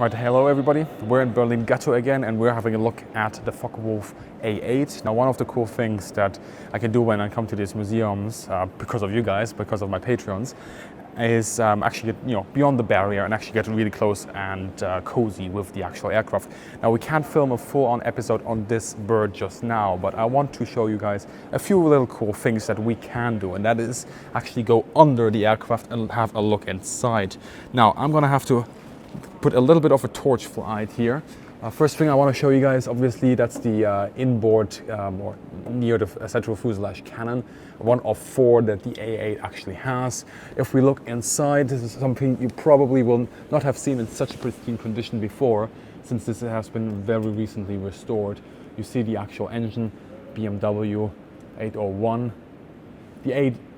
Right, hello everybody. We're in Berlin Ghetto again and we're having a look at the Focke-Wulf A8. Now, one of the cool things that I can do when I come to these museums, because of you guys, because of my Patreons, is actually get beyond the barrier and actually get really close and cozy with the actual aircraft. Now, we can't film a full-on episode on this bird just now, but I want to show you guys a few little cool things that we can do, and that is actually go under the aircraft and have a look inside. Now, I'm gonna have to put a little bit of a torch light here. First thing I want to show you guys, obviously, that's the inboard or near the central fuselage cannon, one of 4 that the A8 actually has. If we look inside, this is something you probably will not have seen in such pristine condition before, since this has been very recently restored. You see the actual engine, BMW 801. The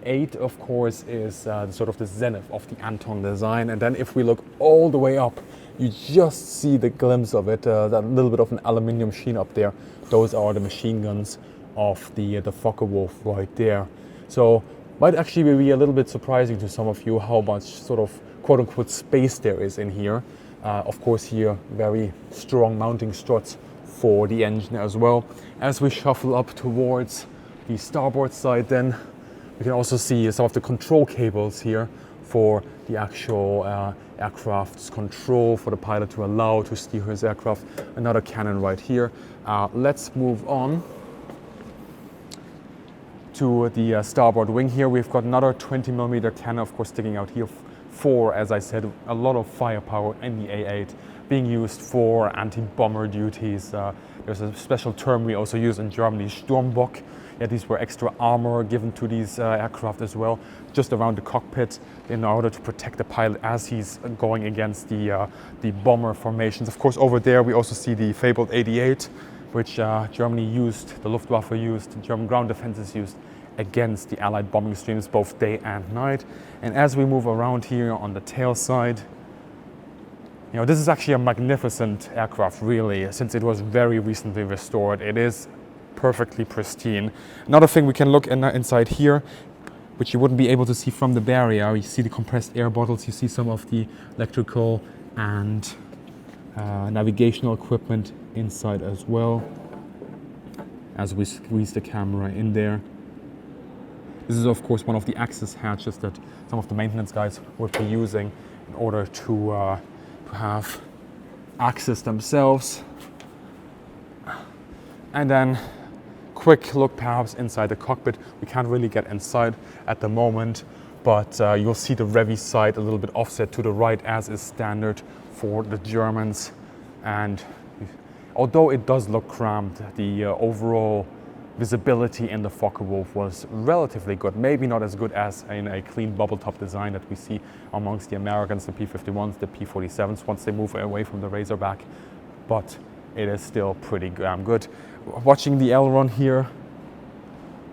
A8, of course, is sort of the zenith of the Anton design. And then if we look all the way up, you just see the glimpse of it, that little bit of an aluminium sheen up there. Those are the machine guns of the Focke-Wulf right there. So might actually be a little bit surprising to some of you how much sort of quote-unquote space there is in here. Of course, here very strong mounting struts for the engine as well. As we shuffle up towards the starboard side, then we can also see some of the control cables here for the actual aircraft's control, for the pilot to allow to steer his aircraft. Another cannon right here. Let's move on to the starboard wing here. We've got another 20mm cannon, of course, sticking out here for, as I said, a lot of firepower in the A8, being used for anti-bomber duties. There's a special term we also use in Germany, Sturmbock. Yeah, these were extra armor given to these aircraft as well, just around the cockpit in order to protect the pilot as he's going against the bomber formations. Of course, over there we also see the fabled 88, which Germany used, the Luftwaffe used, German ground defenses used against the Allied bombing streams both day and night. And as we move around here on the tail side, this is actually a magnificent aircraft, really, since it was very recently restored. It is perfectly pristine. Another thing we can look inside here, which you wouldn't be able to see from the barrier, you see the compressed air bottles, you see some of the electrical and navigational equipment inside as well, as we squeeze the camera in there. This is, of course, one of the access hatches that some of the maintenance guys would be using in order to have access themselves. And then quick look perhaps inside the cockpit. We can't really get inside at the moment, but you'll see the Revy side a little bit offset to the right, as is standard for the Germans. And although it does look cramped, the overall visibility in the Focke-Wulf was relatively good. Maybe not as good as in a clean bubble top design that we see amongst the Americans, the P-51s, the P-47s, once they move away from the Razorback, but it is still pretty good. Watching the aileron here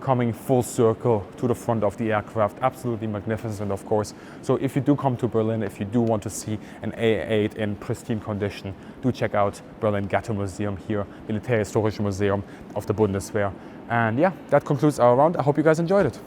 coming full circle to the front of the aircraft, absolutely magnificent, of course. So if you do come to Berlin, if you do want to see an A8 in pristine condition, do check out Berlin Ghetto Museum here, Militärhistorische Museum of the Bundeswehr. And yeah, that concludes our round. I hope you guys enjoyed it.